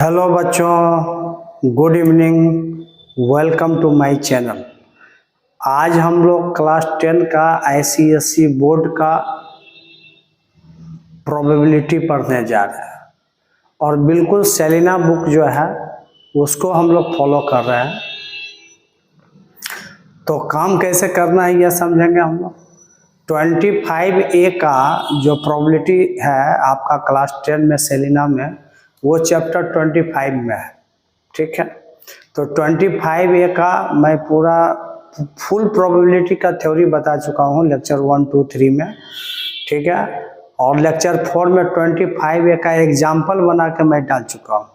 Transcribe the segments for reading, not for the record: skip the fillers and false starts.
Hello बच्चों, good evening. Welcome to my channel. आज हम लोग क्लास 10 का आईसीएसई बोर्ड का प्रोबेबिलिटी पढ़ने जा रहे हैं और बिल्कुल सेलिना बुक जो है उसको हम लोग फॉलो कर रहे हैं। तो काम कैसे करना है यह समझेंगे हम लोग। 25A का जो प्रोबेबिलिटी है आपका क्लास 10 में सेलिना में, वो चैप्टर 25 में है। ठीक है, तो 25A का मैं पूरा फुल प्रोबेबिलिटी का थ्योरी बता चुका हूँ लेक्चर 1, 2, 3 में। ठीक है, और लेक्चर 4 में 25A का एग्जाम्पल बना के मैं डाल चुका हूँ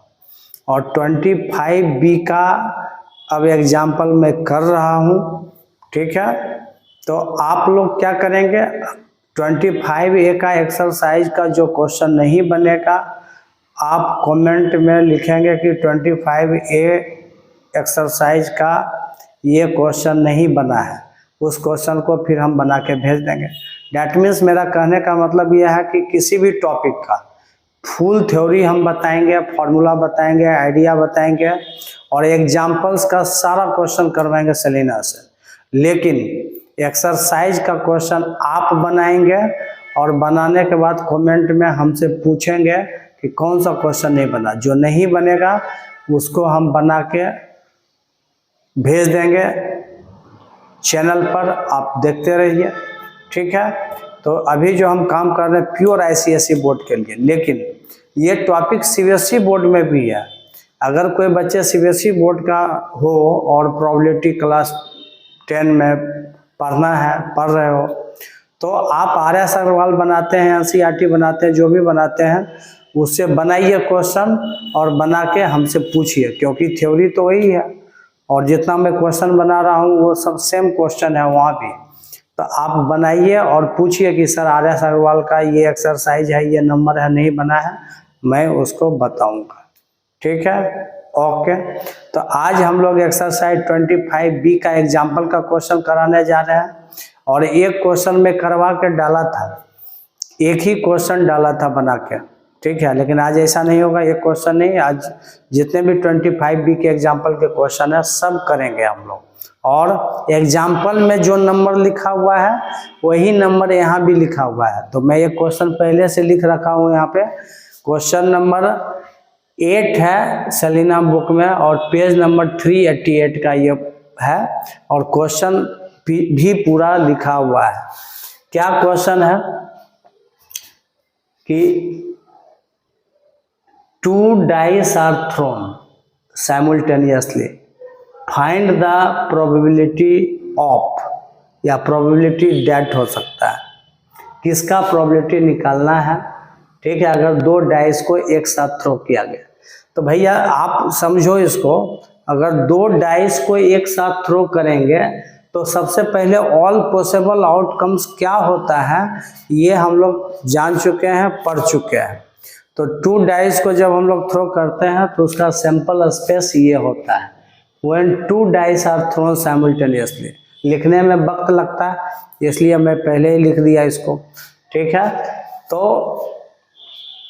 और 25B का अब एग्जाम्पल मैं कर रहा हूँ। ठीक है, तो आप लोग क्या करेंगे, 25A का एक्सरसाइज का जो क्वेश्चन नहीं बनेगा आप कमेंट में लिखेंगे कि 25A एक्सरसाइज का ये क्वेश्चन नहीं बना है, उस क्वेश्चन को फिर हम बना के भेज देंगे। डैट मीन्स मेरा कहने का मतलब यह है कि किसी भी टॉपिक का फुल थ्योरी हम बताएंगे, फॉर्मूला बताएंगे, आइडिया बताएंगे और एग्जाम्पल्स का सारा क्वेश्चन करवाएंगे सेलिना से। लेकिन एक्सरसाइज का क्वेश्चन आप बनाएंगे और बनाने के बाद कमेंट में हमसे पूछेंगे कि कौन सा क्वेश्चन नहीं बना। जो नहीं बनेगा उसको हम बना के भेज देंगे चैनल पर, आप देखते रहिए। ठीक है, तो अभी जो हम काम कर रहे हैं प्योर आईसीएसई बोर्ड के लिए, लेकिन ये टॉपिक सीबीएसई बोर्ड में भी है। अगर कोई बच्चे सीबीएसई बोर्ड का हो और प्रोबेबिलिटी क्लास 10 में पढ़ रहे हो तो आप आर.एस. अग्रवाल बनाते हैं, एनसीईआरटी बनाते हैं, जो भी बनाते हैं उससे बनाइए क्वेश्चन और बना के हमसे पूछिए, क्योंकि थ्योरी तो वही है और जितना मैं क्वेश्चन बना रहा हूँ वो सब सेम क्वेश्चन है वहाँ भी। तो आप बनाइए और पूछिए कि सर आर.एस. अग्रवाल का ये एक्सरसाइज है, ये नंबर है, नहीं बना है, मैं उसको बताऊँगा। ठीक है, ओके। तो आज हम लोग एक्सरसाइज 25B का एग्जाम्पल का क्वेश्चन कराने जा रहे हैं और एक क्वेश्चन में करवा के डाला था, एक ही क्वेश्चन डाला था बना के। ठीक है, लेकिन आज ऐसा नहीं होगा, एक क्वेश्चन नहीं, आज जितने भी 25B के एग्जाम्पल के क्वेश्चन है सब करेंगे हम लोग। और एग्जाम्पल में जो नंबर लिखा हुआ है वही नंबर यहाँ भी लिखा हुआ है। तो मैं एक क्वेश्चन पहले से लिख रखा हूँ यहाँ पे, क्वेश्चन नंबर 8 है सेलिना बुक में और पेज नंबर 388 का ये है और क्वेश्चन भी पूरा लिखा हुआ है। क्या क्वेश्चन है कि 2 dice are thrown simultaneously, find the probability of, या probability that हो सकता है, किसका probability निकालना है। ठीक है, अगर 2 डाइस को एक साथ थ्रो किया गया तो भैया आप समझो इसको, अगर 2 डाइस को एक साथ थ्रो करेंगे तो सबसे पहले ऑल पॉसिबल आउटकम्स क्या होता है ये हम लोग जान चुके हैं, पढ़ चुके हैं। तो 2 डाइस को जब हम लोग थ्रो करते हैं तो उसका सैंपल स्पेस ये होता है, when 2 dice are thrown simultaneously. लिखने में वक्त लगता है इसलिए मैं पहले ही लिख दिया इसको। ठीक है, तो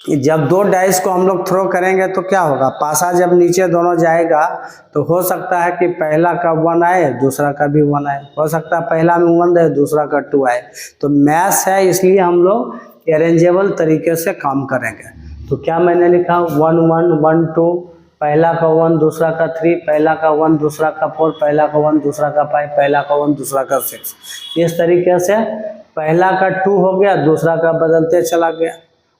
जब 2 डाइस को हम लोग थ्रो करेंगे तो क्या होगा, पासा जब नीचे दोनों जाएगा तो हो सकता है कि पहला का 1 आए, दूसरा का भी 1 आए, हो सकता है पहला में 1 रहे, दूसरा का 2 आए। तो मैथ्स है इसलिए हम लोग अरेंजेबल तरीके से काम करेंगे। तो क्या मैंने लिखा 1 1 1 2, पहला का 1 दूसरा का 3, पहला का 1 दूसरा का 4, पहला का 1 दूसरा का 5, पहला का 1 दूसरा का 6। इस तरीके से पहला का 2 हो गया, दूसरा का बदलते चला गया।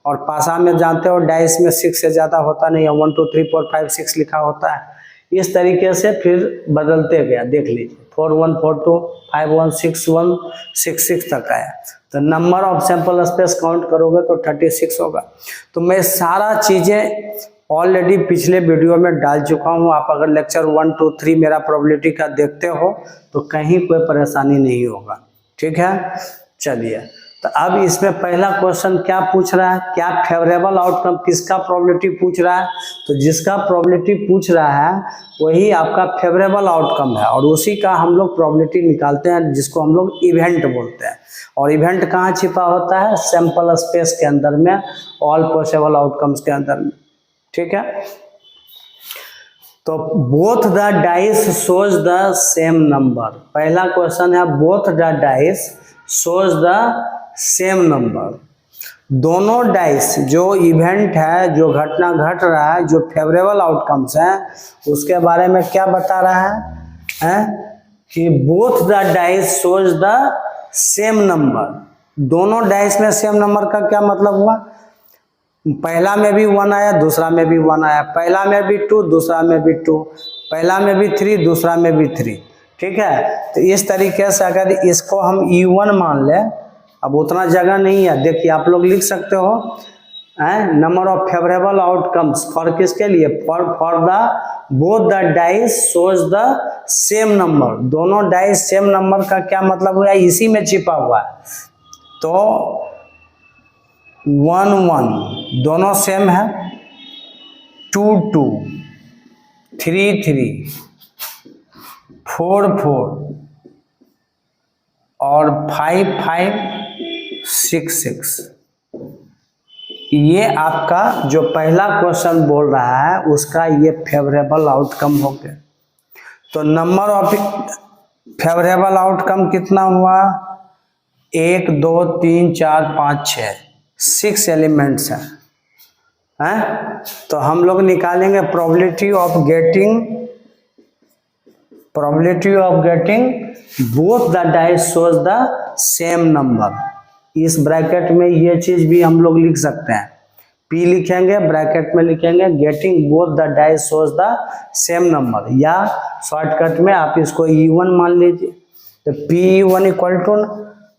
और पासा में जानते हो डाइस में 6 से ज़्यादा होता नहीं है, 1 2 3 4 5 6 लिखा होता है। इस तरीके से फिर बदलते गया, देख लीजिए 4 1 4 2 5 1 6 1 6 6 तक आया। तो number of sample space count करोगे तो 36 होगा। तो मैं सारा चीज़ें ऑलरेडी पिछले वीडियो में डाल चुका हूँ। आप अगर लेक्चर 1 2 3 मेरा प्रोबेबिलिटी का देखते हो तो कहीं कोई परेशानी नहीं होगा। ठीक है, चलिए, तो अब इसमें पहला क्वेश्चन क्या पूछ रहा है, क्या फेवरेबल आउटकम, किसका प्रोबेबिलिटी पूछ रहा है। तो जिसका प्रोबेबिलिटी पूछ रहा है वही आपका फेवरेबल आउटकम है और उसी का हम लोग प्रोबेबिलिटी निकालते हैं, जिसको हम लोग इवेंट बोलते हैं। और इवेंट कहाँ छिपा होता है, सैंपल स्पेस के अंदर में, ऑल पॉसिबल आउटकम्स के अंदर में। ठीक है, तो both the dice shows the same number. पहला क्वेश्चन है both the dice shows the same number. दोनों डाइस जो इवेंट है, जो घटना घट रहा है, जो फेवरेबल आउटकम्स हैं, उसके बारे में क्या बता रहा है कि both the dice shows the same number. दोनों डाइस में सेम नंबर का क्या मतलब हुआ? पहला में भी 1 आया, दूसरा में भी 1 आया, पहला में भी 2, दूसरा में भी 2, पहला में भी 3, दूसरा में भी 3। ठीक है, तो इस तरीके से अगर इसको हम E1 मान लें, अब उतना जगह नहीं है, देखिए आप लोग लिख सकते हो number of favourable outcomes for किसके लिए? For the both the dice shows the same number. दोनों डाइस सेम नंबर का क्या मतलब हुआ? इसी में छिपा हुआ है। तो 1 1 दोनों सेम है, 2 2, 3 3, 4 4 और 5 5, 6 6। ये आपका जो पहला क्वेश्चन बोल रहा है उसका ये फेवरेबल आउटकम हो गया। तो नंबर ऑफ फेवरेबल आउटकम कितना हुआ? 1 2 3 4 5 6, 6 एलिमेंट्स हैं। तो हम लोग निकालेंगे probability of getting both the dice shows the same number. इस ब्रैकेट में ये चीज भी हम लोग लिख सकते हैं, P लिखेंगे, ब्रैकेट में लिखेंगे getting both the dice shows the same number, या शॉर्टकट में आप इसको E1 मान लीजिए। तो P1 equal to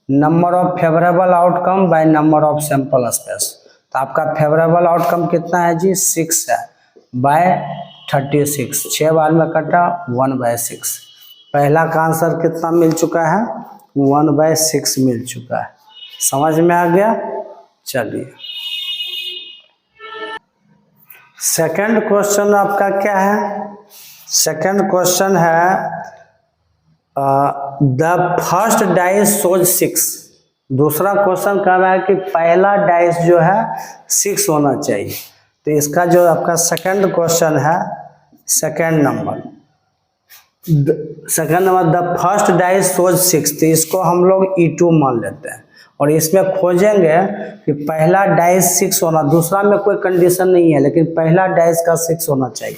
number of favourable outcome by number of sample space. तो आपका फेवरेबल आउटकम कितना है जी? 6 है बाय 36, 6 बार में कटा 1/6। पहला का आंसर कितना मिल चुका है? 1/6 मिल चुका है। समझ में आ गया? चलिए सेकंड क्वेश्चन आपका क्या है? सेकंड क्वेश्चन है द फर्स्ट डाइस शोज 6। दूसरा क्वेश्चन कह रहा है कि पहला डाइस जो है 6 होना चाहिए। तो इसका जो आपका सेकंड क्वेश्चन है, second number the first dice shows 6, तो इसको हम लोग E2 मान लेते हैं और इसमें खोजेंगे कि पहला डाइस 6 होना, दूसरा में कोई कंडीशन नहीं है, लेकिन पहला डाइस का 6 होना चाहिए।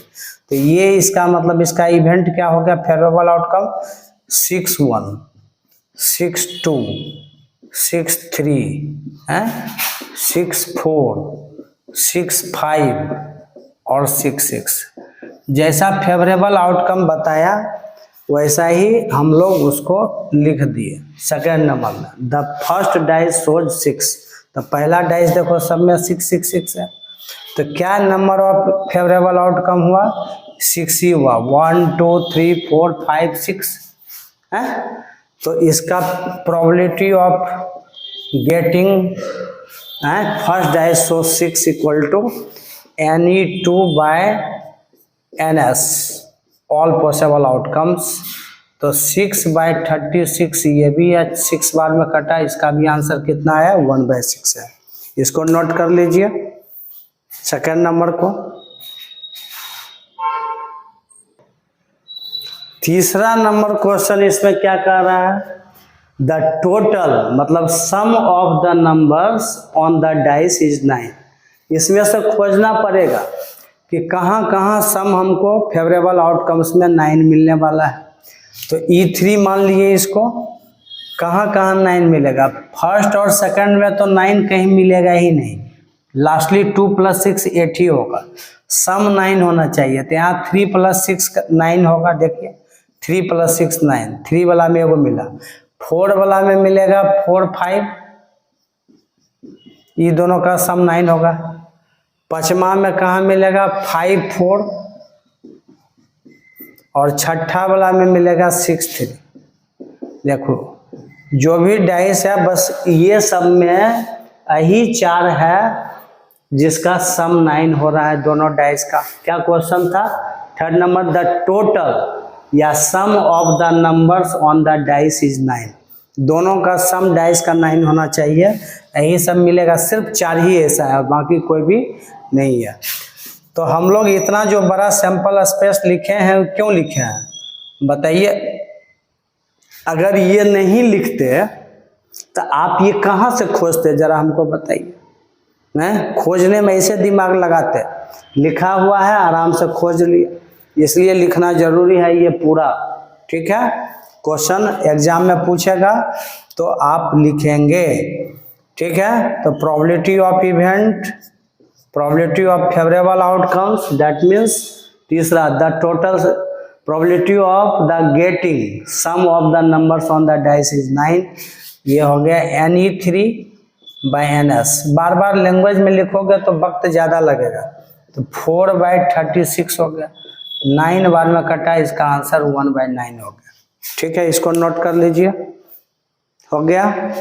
तो ये इसका मतलब इसका इवेंट क्या हो गया? फेवरेबल आउटकम 6 1, 6 2, 6 3, 6 4, 6 5 और 6 6। जैसा फेवरेबल आउटकम बताया वैसा ही हम लोग उसको लिख दिए सेकेंड नंबर में। द फर्स्ट डाइस शोज 6, तो पहला डाइस देखो सब में 6 6 6 है। तो क्या नंबर ऑफ फेवरेबल आउटकम हुआ? 6 ही हुआ। 1 2 3 4 5 6 है। तो इसका probability of getting first dice shows 6 equal to NE2/NS all possible outcomes. तो 6/36 ये भी है, 6 बार में कटा, इसका भी आंसर कितना है? 1/6 है। इसको नोट कर लीजिए सेकेंड नंबर को। तीसरा नंबर क्वेश्चन इसमें क्या कह रहा है? द टोटल मतलब sum of the numbers on the dice is 9। इसमें से खोजना पड़ेगा कि कहाँ कहाँ सम हमको फेवरेबल आउटकम्स में 9 मिलने वाला है। तो E3 मान लिए इसको, कहाँ कहाँ 9 मिलेगा? फर्स्ट और सेकंड में तो 9 कहीं मिलेगा ही नहीं, लास्टली 2 + 6 8 ही होगा। सम 9 होना चाहिए, तो यहाँ 3 + 6 9 होगा। देखिए 3 + 6 9, 3 वाला में एगो मिला, 4 वाला में मिलेगा 4 5, ये दोनों का सम 9 होगा। पांचवा में कहाँ मिलेगा? 5 4, और छठा वाला में मिलेगा 6 3। देखो जो भी डाइस है बस ये सब में यही 4 है जिसका सम 9 हो रहा है दोनों डाइस का। क्या क्वेश्चन था? थर्ड नंबर द टोटल या sum of the numbers on the dice is 9। दोनों का सम डाइस का 9 होना चाहिए, यही सब मिलेगा। सिर्फ 4 ही ऐसा है, बाकी कोई भी नहीं है। तो हम लोग इतना जो बड़ा सैंपल स्पेस लिखे हैं क्यों लिखे हैं बताइए। अगर ये नहीं लिखते तो आप ये कहाँ से खोजते, जरा हमको बताइए। नहीं, खोजने में ऐसे दिमाग लगाते, लिखा हुआ है आराम से खोज लिया, इसलिए लिखना जरूरी है ये पूरा। ठीक है, क्वेश्चन एग्जाम में पूछेगा तो आप लिखेंगे। ठीक है, तो probability of event, probability of favourable outcomes, that means तीसरा the total probability of the getting sum of the numbers on the dice is 9। ये हो गया Ne3/Ns। बार बार लैंग्वेज में लिखोगे तो वक्त ज़्यादा लगेगा, तो 4/36 हो गया, 9 बार में कटा, इसका आंसर 1/9 हो गया। ठीक है, इसको नोट कर लीजिए। हो गया,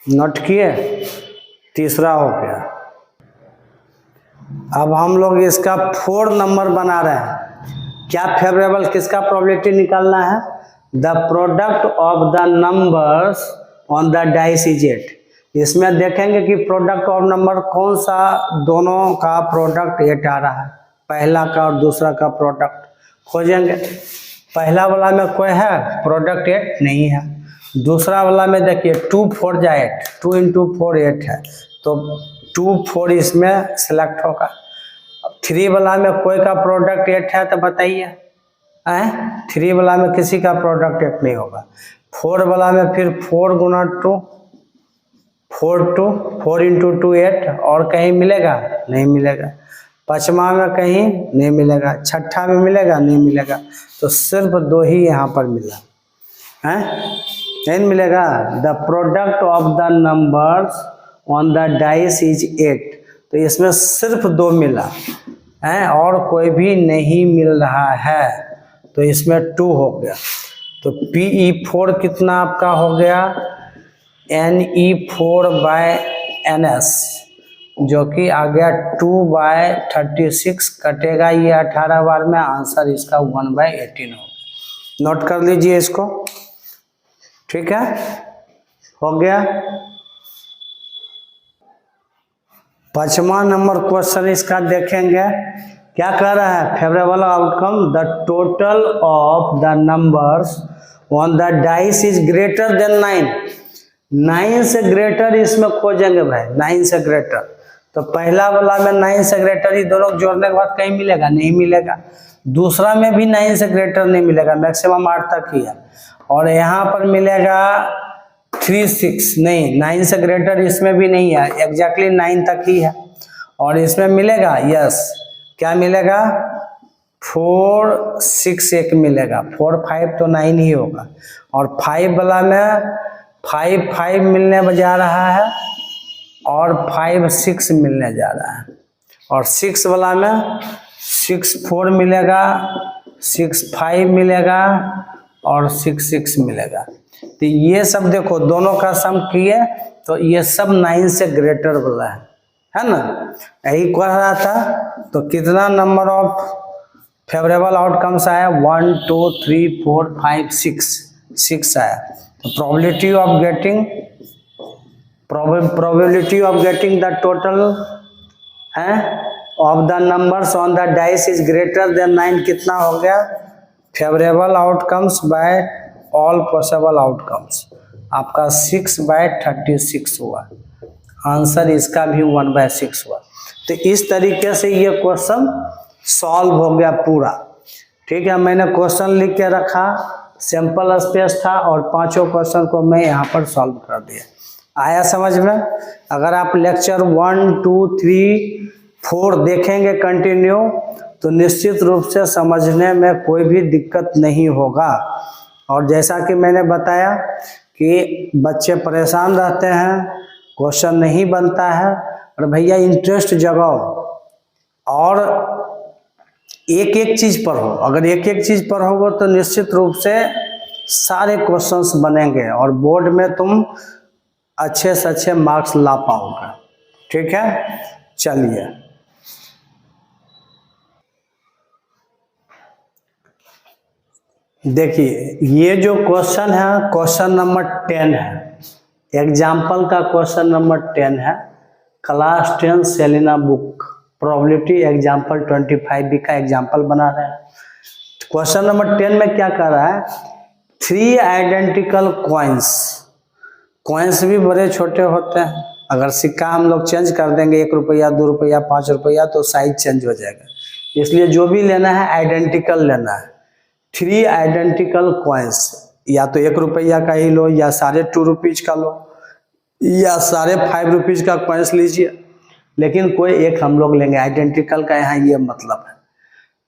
नोट किए, तीसरा हो गया। अब हम लोग इसका 4 नंबर बना रहे हैं। क्या फेवरेबल, किसका प्रोबेबिलिटी निकालना है? The product of the numbers on the dice is 8। इसमें देखेंगे कि प्रोडक्ट ऑफ नंबर कौन सा, दोनों का प्रोडक्ट 8 आ रहा है, पहला का और दूसरा का प्रोडक्ट खोजेंगे। पहला वाला में कोई है प्रोडक्ट 8 नहीं है, दूसरा वाला में देखिए 2 4 जा 8, 2 × 4 8 है, तो 2 4 इसमें सेलेक्ट होगा। 3 वाला में कोई का प्रोडक्ट 8 है तो बताइए, 3 वाला में किसी का प्रोडक्ट 8 नहीं होगा। 4 वाला में फिर 4 × 2 4 × 2 8, और कहीं मिलेगा नहीं मिलेगा। 5वां में कहीं नहीं मिलेगा, 6ठा में मिलेगा नहीं मिलेगा, तो सिर्फ 2 ही यहाँ पर मिला है, नहीं मिलेगा। The product of the numbers on the dice is 8, तो इसमें सिर्फ 2 मिला है और कोई भी नहीं मिल रहा है, तो इसमें 2 हो गया। तो PE4 कितना आपका हो गया? Ne4/Ns, जो कि आ गया 2/36, कटेगा ये 18 बार में, आंसर इसका 1/18 होगा। नोट कर लीजिए इसको। ठीक है, हो गया। 5वां नंबर क्वेश्चन इसका देखेंगे, क्या कह रहा है? Favourable outcome, the total of the numbers on the dice is greater than 9। 9 से ग्रेटर इसमें खोजेंगे भाई, 9 से ग्रेटर। तो पहला वाला में 9 से ग्रेटर, ही दोनों जोड़ने के बाद कहीं मिलेगा नहीं मिलेगा। दूसरा में भी 9 से ग्रेटर नहीं मिलेगा, मैक्सिमम 8 तक ही है। और यहाँ पर मिलेगा 3 6, नहीं 9 से ग्रेटर इसमें भी नहीं है, एग्जैक्टली 9 तक ही है। और इसमें मिलेगा, यस, क्या मिलेगा? 4 6 एक मिलेगा, 4 5 तो 9 ही होगा। और 5 वाला में 5 5 मिलने जा रहा है और 5 6 मिलने जा रहा है। और 6 वाला में 6 4 मिलेगा, 6 5 मिलेगा और 6 6 मिलेगा। तो ये सब देखो, दोनों का सम किए तो ये सब 9 से ग्रेटर वाला है ना, यही कह रहा था। तो कितना नंबर ऑफ फेवरेबल आउटकम्स आया? 1 2 3 4 5 6 आया। तो probability of getting the total है of the numbers on the dice is greater than 9, कितना हो गया? Favourable outcomes by all possible outcomes, आपका 6/36 हुआ। आंसर इसका भी 1/6 हुआ। तो इस तरीके से ये क्वेश्चन सॉल्व हो गया पूरा। ठीक है, मैंने क्वेश्चन लिख के रखा, सैंपल स्पेस था और 5 क्वेश्चन को मैं यहाँ पर सॉल्व कर दिया। आया समझ में? अगर आप लेक्चर 1 2 3 4 देखेंगे कंटिन्यू, तो निश्चित रूप से समझने में कोई भी दिक्कत नहीं होगा। और जैसा कि मैंने बताया कि बच्चे परेशान रहते हैं, क्वेश्चन नहीं बनता है, और भैया इंटरेस्ट जगाओ और एक एक चीज़ पढ़ो। अगर एक एक चीज़ पढ़ोगे तो निश्चित रूप से सारे क्वेश्चंस बनेंगे और बोर्ड में तुम अच्छे से अच्छे मार्क्स ला पाओगे। ठीक है, चलिए देखिए, ये जो क्वेश्चन है क्वेश्चन नंबर 10 है, एग्जाम्पल का क्वेश्चन नंबर 10 है, class 10 Selina book. Probability example 25 का एग्जाम्पल बना रहे हैं। क्वेश्चन नंबर 10 में क्या कर रहा है, 3 आइडेंटिकल कॉइन्स भी बड़े छोटे होते हैं। अगर सिक्का हम लोग चेंज कर देंगे 1 रुपया 2 रुपया 5 रुपया तो साइज चेंज हो जाएगा, इसलिए जो भी लेना है आइडेंटिकल लेना है। 3 आइडेंटिकल कॉइन्स, या तो 1 रुपया का ही लो, या 2.5 रुपीज का लो, या 5.5 रुपीज का कॉइन्स लीजिए, लेकिन कोई एक हम लोग लेंगे। आइडेंटिकल का यहाँ ये मतलब है।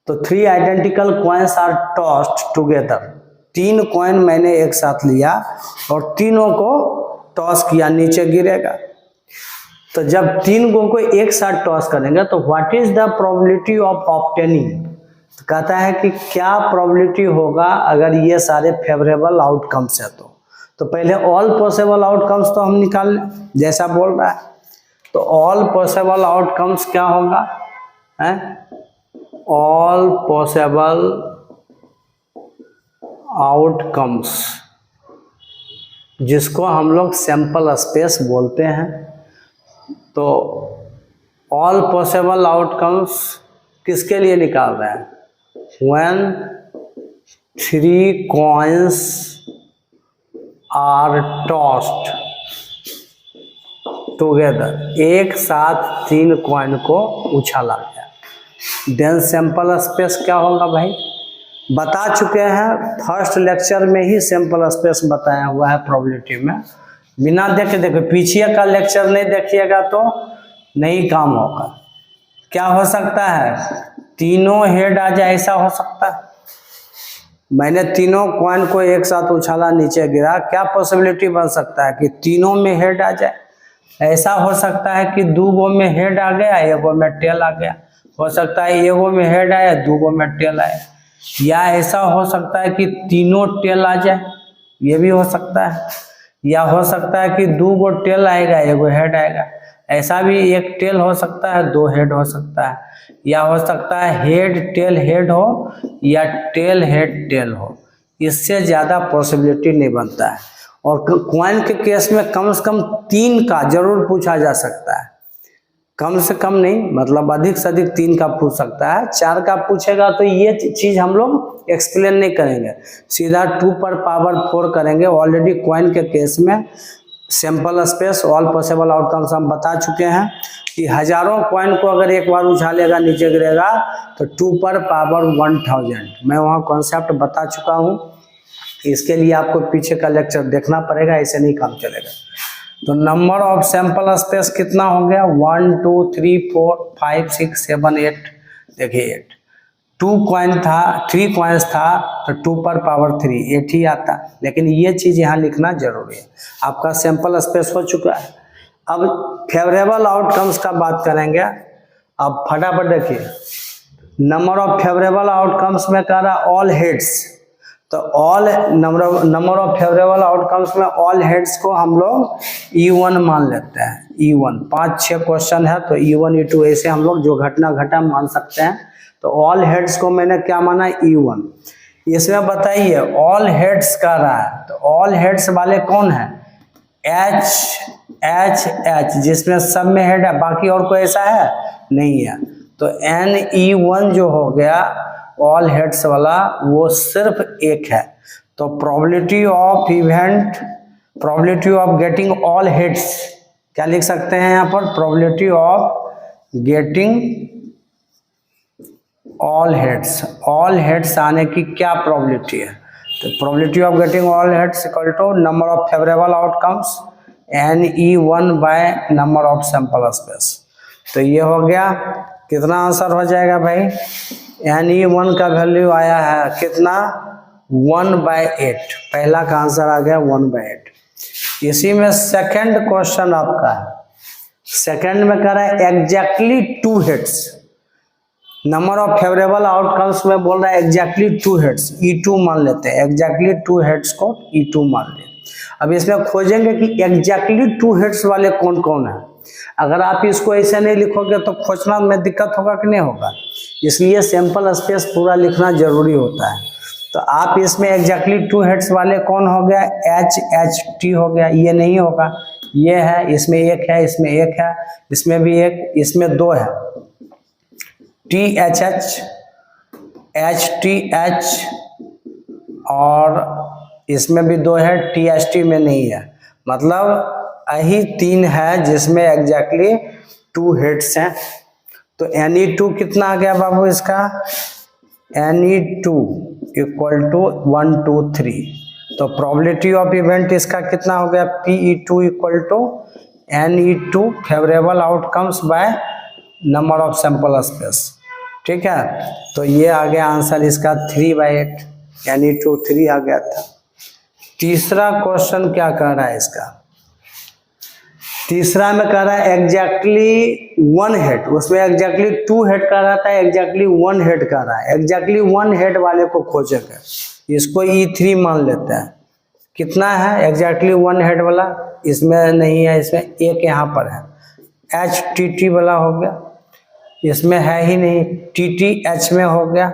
तो 3 identical coins are tossed together. 3 coin मैंने एक साथ लिया और तीनों को टॉस किया, नीचे गिरेगा। तो जब 3 को एक साथ टॉस करेंगे तो what is the probability of obtaining, तो कहता है कि क्या प्रोबेबिलिटी होगा अगर ये सारे फेवरेबल आउटकम्स है। तो पहले ऑल पॉसिबल आउटकम्स तो हम निकाल लें, जैसा बोल रहा है। तो ऑल पॉसिबल आउटकम्स क्या होगा, है ऑल पॉसिबल आउटकम्स, जिसको हम लोग सैंपल स्पेस बोलते हैं। तो ऑल पॉसिबल आउटकम्स किसके लिए निकाल रहे हैं, when 3 coins are tossed together, एक साथ 3 कॉइन को उछाला गया। देन सैंपल स्पेस क्या होगा भाई, बता चुके हैं फर्स्ट लेक्चर में ही सैंपल स्पेस बताया हुआ है प्रोबेबिलिटी में। बिना देखे देखो, पीछे का लेक्चर नहीं देखिएगा तो नहीं काम होगा। क्या हो सकता है, तीनों हेड आ जाए, ऐसा हो सकता है। मैंने तीनों कॉइन को एक साथ उछाला, नीचे गिरा, क्या पॉसिबिलिटी बन सकता है कि तीनों में हेड आ जाए। ऐसा हो सकता है कि 2 गो में हेड आ गया, 1 गो में टेल आ गया। हो सकता है 1 गो में हेड आया, 2 गो में टेल आया। या ऐसा हो सकता है कि तीनों टेल आ जाए, ये भी हो सकता है। या हो सकता है कि 2 गो टेल आएगा, 1 गो हेड आएगा। ऐसा भी, 1 टेल हो सकता है, 2 हेड हो सकता है। या हो सकता है हेड हो या टेल हेड टेल हो। इससे ज़्यादा पॉसिबिलिटी नहीं बनता है। और कॉइन के केस में कम से कम 3 का जरूर पूछा जा सकता है, कम से कम नहीं, मतलब अधिक से अधिक 3 का पूछ सकता है। 4 का पूछेगा तो ये चीज़ हम लोग एक्सप्लेन नहीं करेंगे, सीधा 2 पर पावर 4 करेंगे। ऑलरेडी कॉइन के केस में sample space all possible outcomes हम बता चुके हैं कि हजारों कॉइन को अगर एक बार उछालेगा, नीचे गिरेगा, तो 2 पर पावर 1000। मैं वहाँ कॉन्सेप्ट बता चुका हूँ, इसके लिए आपको पीछे का लेक्चर देखना पड़ेगा, ऐसे नहीं काम चलेगा। तो नंबर ऑफ सैंपल स्पेस कितना हो गया, 1 2 3 4 5 6 7 8। देखिए 2 कॉइन था, 3 कॉइन्स था, तो 2 पर पावर 3 8 ही आता। लेकिन ये चीज़ यहाँ लिखना जरूरी है। आपका सैंपल स्पेस हो चुका है। अब फेवरेबल आउटकम्स का बात करेंगे। अब फटाफट देखिए, नंबर ऑफ फेवरेबल आउटकम्स में कह रहा ऑल हेड्स। तो all number of favourable outcomes में ऑल हेड्स को हम लोग E1 मान लेते हैं। E1 5-6 क्वेश्चन है, तो E1 E2 ऐसे हम लोग जो घटना घटा मान सकते हैं। तो ऑल हेड्स को मैंने क्या माना, E1। इसमें बताइए ऑल हेड्स का रहा है, तो ऑल हेड्स वाले कौन है, H, जिसमें सब में हेड है, बाकी और कोई ऐसा है नहीं है। तो NE1 जो हो गया ऑल हेड्स वाला, वो सिर्फ 1 है। तो probability of getting all heads क्या लिख सकते हैं यहाँ पर, probability of getting all heads आने की क्या प्रोबेबिलिटी है। तो probability of getting all heads equal to number of favourable outcomes NE1 by number of sample space. तो ये हो गया, कितना आंसर हो जाएगा भाई, NE1 का वैल्यू आया है कितना, 1/8। पहला का आंसर आ गया 1/8। इसी में सेकंड क्वेश्चन आपका है। सेकंड में कह रहा है exactly 2 heads. Number of favourable outcomes में बोल रहा है एग्जैक्टली 2 हेड्स, E2 मान लेते हैं। एग्जैक्टली 2 हेड्स को E2 मान लें। अब इसमें खोजेंगे कि एग्जैक्टली 2 हेड्स वाले कौन कौन है। अगर आप इसको ऐसे नहीं लिखोगे तो खोजना में दिक्कत होगा कि नहीं होगा, इसलिए सैंपल स्पेस पूरा लिखना जरूरी होता है। तो आप इसमें एग्जैक्टली 2 हेड्स वाले कौन हो गया, HT हो गया। ये नहीं होगा, ये है, इसमें 1 है, इसमें 1 है, इसमें भी 1, इसमें 2 है। THH, HTH और इसमें भी 2 है, THT में नहीं है। मतलब यही 3 है जिसमें एग्जैक्टली 2 हेड्स हैं। तो Ne2 कितना आ गया बाबू इसका? Ne2 equal to 1 2 3। तो प्रोबेबिलिटी ऑफ इवेंट इसका कितना हो गया? Pe2 equal to Ne2 favourable outcomes by number of sample space. ठीक है, तो ये आ गया आंसर इसका 3/8, Ne2 3 आ गया था। तीसरा क्वेश्चन क्या कह रहा है इसका? तीसरा में कह रहा है एग्जैक्टली 1 हेड, उसमें एग्जैक्टली 2 हेड कह रहा था, एग्जैक्टली 1 हेड कह रहा है। एग्जैक्टली 1 हेड वाले को खोजेगा, इसको E3 मान लेते हैं। कितना है एग्जैक्टली 1 हेड वाला? इसमें नहीं है, इसमें एक यहाँ पर है। HTT वाला हो गया, इसमें है ही नहीं। TTH में हो गया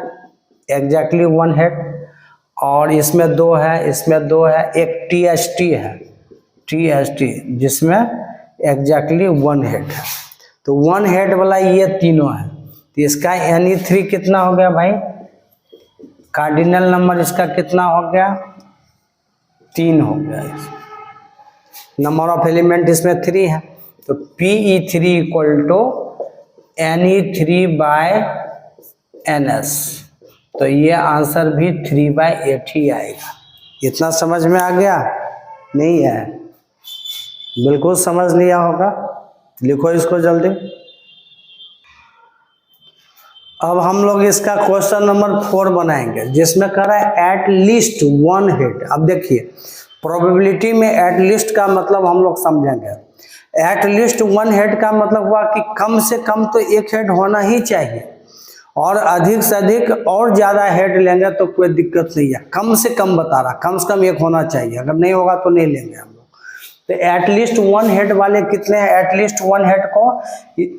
एग्जैक्टली 1 हेड, और इसमें 2 है, इसमें 2 है। एक THT है, THT जिसमें एग्जैक्टली 1 हेड है। तो 1 हेड वाला ये तीनों है। तो इसका Ne3 कितना हो गया भाई? कार्डिनल नंबर इसका कितना हो गया? 3 हो गया। नंबर ऑफ एलिमेंट इसमें 3 है, तो Pe3 इक्वल टू Ne3/Ns। तो ये आंसर भी 3/8 ही आएगा। इतना समझ में आ गया? नहीं है? बिल्कुल समझ लिया होगा। लिखो इसको जल्दी। अब हम लोग इसका क्वेश्चन नंबर 4 बनाएंगे, जिसमें कह रहा है एट लीस्ट 1 हेड। अब देखिए, प्रोबेबिलिटी में एट लीस्ट का मतलब हम लोग समझेंगे। एट लीस्ट 1 हेड का मतलब हुआ कि कम से कम तो 1 हेड होना ही चाहिए, और अधिक से अधिक और ज़्यादा हेड लेंगे तो कोई दिक्कत नहीं है। कम से कम बता रहा, कम से कम 1 होना चाहिए, अगर नहीं होगा तो नहीं लेंगे हम लोग। तो एटलीस्ट 1 हेड वाले कितने हैं? एटलीस्ट 1 हेड को,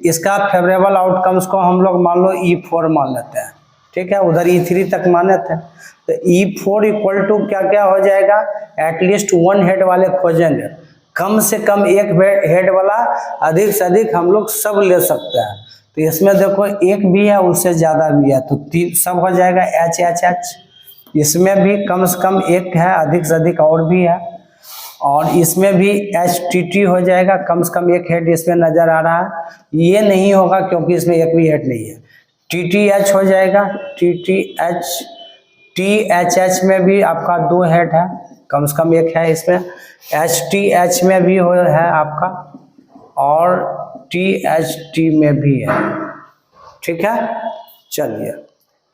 इसका फेवरेबल आउटकम्स को हम लोग मान लो E4 मान लेते हैं। ठीक है, उधर E3 तक माने थे। तो E4 इक्वल टू क्या क्या हो जाएगा? एटलीस्ट 1 हेड वाले खोजेंगे, कम से कम 1 हेड वाला, अधिक से अधिक हम लोग सब ले सकते हैं। तो इसमें देखो 1 भी है, उससे ज़्यादा भी है, तो 3 सब हो जाएगा HHH। इसमें भी कम से कम 1 है, अधिक से अधिक और भी है, और इसमें भी HTT हो जाएगा, कम से कम 1 हेड इसमें नज़र आ रहा है। ये नहीं होगा क्योंकि इसमें 1 भी हेड नहीं है। TTH हो जाएगा, TTH। THH में भी आपका 2 हेड है, कम से कम 1 है इसमें। HTH में भी है आपका, और THT में भी है। ठीक है, चलिए,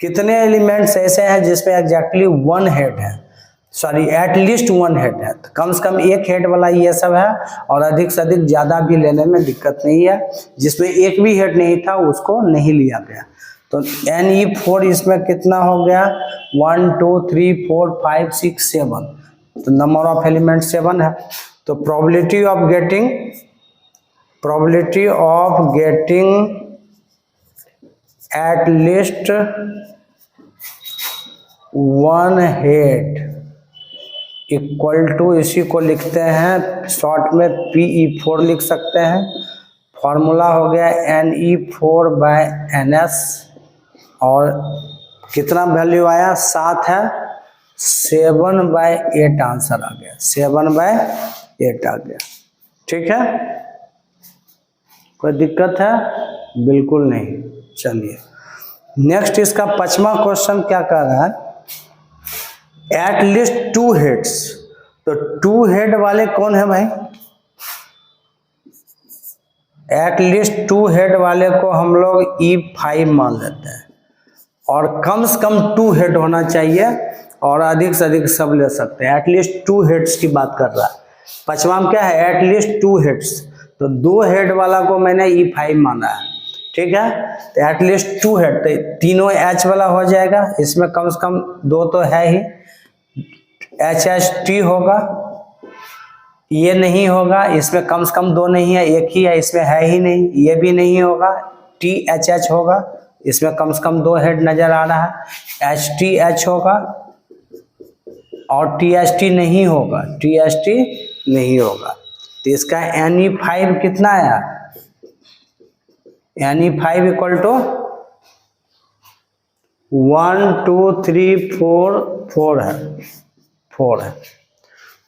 कितने एलिमेंट्स ऐसे हैं जिसमें एग्जैक्टली 1 हेड है, सॉरी एटलीस्ट 1 हेड है। तो कम से कम 1 हेड वाला ये सब है, और अधिक से अधिक ज़्यादा भी लेने में दिक्कत नहीं है। जिसमें 1 भी हेड नहीं था उसको नहीं लिया गया। तो Ne4 इसमें कितना हो गया? 1 2 3 4 5 6 7। तो नंबर ऑफ एलिमेंट 7 है। तो probability of getting at least 1 head equal to, इसी को लिखते हैं शॉर्ट में Pe4 लिख सकते हैं। फॉर्मूला हो गया Ne4/Ns, और कितना वैल्यू आया? 7 है, 7/8 आंसर आ गया, 7/8 आ गया। ठीक है, कोई दिक्कत है? बिल्कुल नहीं। चलिए नेक्स्ट, इसका 5वां क्वेश्चन क्या कह रहा है? At least 2 heads. तो 2 हेड वाले कौन है भाई? एट लीस्ट 2 हेड वाले को हम लोग E5 मान लेते हैं, और कम से कम 2 हेड होना चाहिए, और अधिक से अधिक सब ले सकते हैं। एटलीस्ट 2 हेड्स की बात कर रहा है। 5वां में क्या है? At least 2 heads. तो 2 हेड वाला को मैंने E5 माना है। ठीक है, तो एटलीस्ट 2 हेड, तो तीनों H वाला हो जाएगा। इसमें कम से कम 2 तो है ही, HHT होगा, ये नहीं होगा, इसमें कम से कम 2 नहीं है, 1 ही है, इसमें है ही नहीं, ये भी नहीं होगा। THH होगा, इसमें कम से कम 2 हेड नजर आ रहा है। HTH होगा, और THT नहीं होगा, THT नहीं होगा। तो इसका Ne5 कितना आया? Ne5 इक्वल टू 1 2 3 4 4 है, 4 है।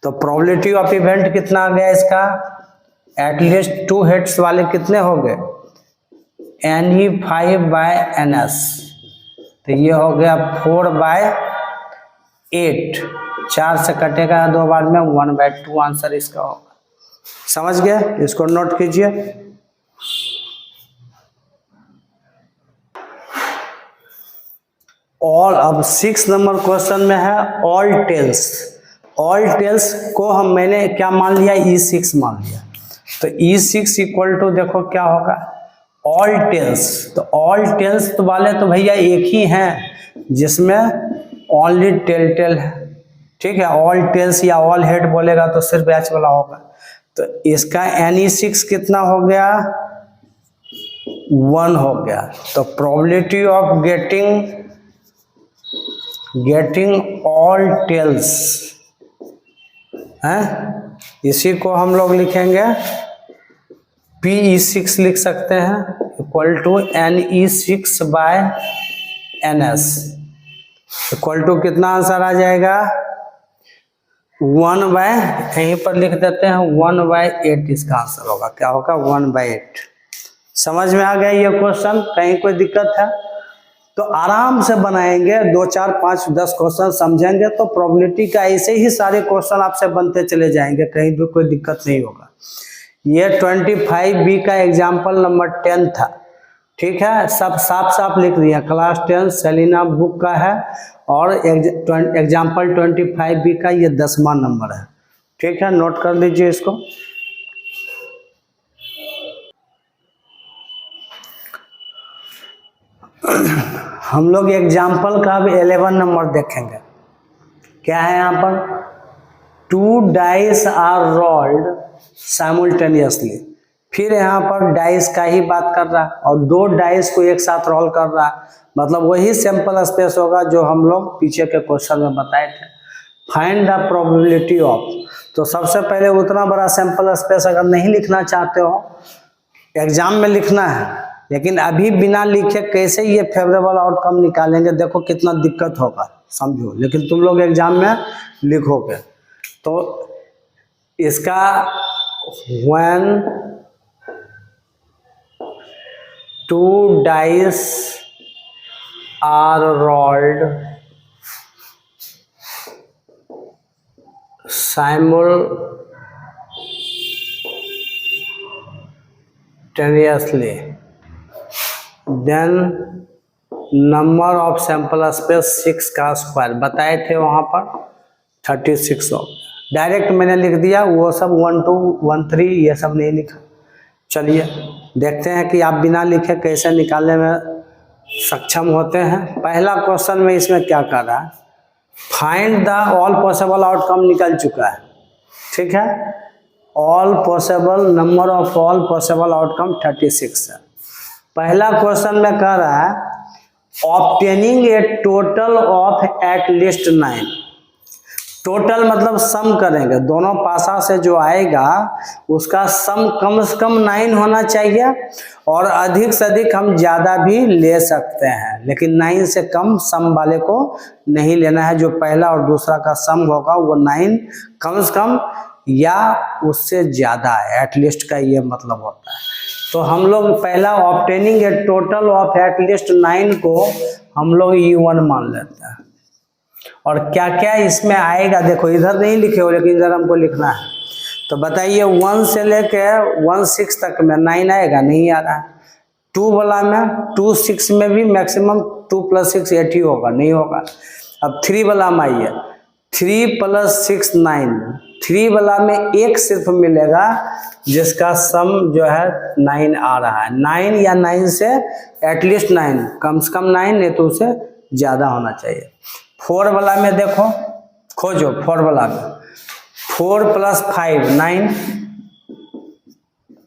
तो प्रोबेबिलिटी ऑफ इवेंट कितना आ गया इसका, एटलीस्ट 2 हेड्स वाले कितने हो गए, Ne5/Ns। तो ये हो गया 4/8, 4 से कटेगा 2 बार में, 1/2 आंसर इसका होगा। समझ गए, इसको नोट कीजिए। ऑल, अब 6 नंबर क्वेश्चन में है ऑल टेल्स। ऑल टेल्स को मैंने क्या मान लिया, E6 मान लिया। तो E6 इक्वल टू देखो क्या होगा, ऑल टेल्स। तो ऑल टेल्स तो वाले तो भैया एक ही हैं जिसमें ओनली टेल है, ठीक है। ऑल टेल्स या ऑल हेड बोलेगा तो सिर्फ एच वाला होगा। तो इसका Ne6 कितना हो गया, 1 हो गया। तो probability of getting all tails है, इसी को हम लोग लिखेंगे PE6 लिख सकते हैं, equal to Ne6/Ns equal to कितना आंसर आ जाएगा, 1 यहीं पर लिख देते हैं 1/8 इसका आंसर होगा। क्या होगा, 1/8। समझ में आ गया ये क्वेश्चन, कहीं कोई दिक्कत है तो आराम से बनाएंगे, 2 4 5 10 क्वेश्चन समझेंगे तो प्रोबेबिलिटी का ऐसे ही सारे क्वेश्चन आपसे बनते चले जाएंगे, कहीं भी कोई दिक्कत नहीं होगा। ये 25B का एग्जाम्पल नंबर 10 था, ठीक है। सब साफ साफ लिख दिया, क्लास 10 सेलिना बुक का है और एग्जाम्पल 25B का ये 10वां नंबर है, ठीक है। नोट कर लीजिए इसको। हम लोग एग्जाम्पल का अब 11 नंबर देखेंगे। क्या है यहाँ पर, 2 डाइस आर रोल्ड साइमल्टेनियसली। फिर यहाँ पर डाइस का ही बात कर रहा है और 2 डाइस को एक साथ रोल कर रहा है, मतलब वही सैंपल स्पेस होगा जो हम लोग पीछे के क्वेश्चन में बताए थे। फाइंड द प्रोबेबिलिटी ऑफ, तो सबसे पहले उतना बड़ा सैंपल स्पेस अगर नहीं लिखना चाहते हो, एग्जाम में लिखना है, लेकिन अभी बिना लिखे कैसे ये फेवरेबल आउटकम निकालेंगे, देखो कितना दिक्कत होगा, समझो। लेकिन तुम लोग एग्जाम में लिखोगे तो इसका when 2 dice are rolled simultaneously, then number of sample space 6 का स्क्वायर बताए थे वहाँ पर 36 हो। डायरेक्ट मैंने लिख दिया, वो सब 1 2 1 3 ये सब नहीं लिखा। चलिए देखते हैं कि आप बिना लिखे कैसे निकालने में सक्षम होते हैं। पहला क्वेश्चन में इसमें क्या कर रहा है, find the all possible outcome निकल चुका है, ठीक है। All possible, number of all possible outcome 36 है। पहला क्वेश्चन में कह रहा है obtaining A total of at least 9। Total मतलब सम करेंगे, दोनों पासा से जो आएगा उसका सम कम से कम 9 होना चाहिए और अधिक से अधिक हम ज़्यादा भी ले सकते हैं, लेकिन 9 से कम सम वाले को नहीं लेना है। जो पहला और दूसरा का सम होगा वो 9 कम से कम या उससे ज़्यादा है, एटलीस्ट का ये मतलब होता है। तो हम लोग पहला obtaining A total of at least 9 को हम लोग E1 मान लेते हैं। और क्या क्या इसमें आएगा देखो, इधर नहीं लिखे हो लेकिन इधर हमको लिखना है। तो बताइए 1 से लेके 16 तक में 9 आएगा, नहीं आ रहा है। 2 वाला में 2 6 में भी मैक्सिमम 2 + 6 8 ही होगा, नहीं होगा। अब 3 वाला में आइए, 3 + 6 9। 3 वाला में एक सिर्फ मिलेगा जिसका सम जो है 9 आ रहा है। 9 या 9 से एटलीस्ट 9, कम से कम 9 नहीं तो उसे ज़्यादा होना चाहिए। 4 वाला में देखो, खोजो 4 वाला में 4 + 5 9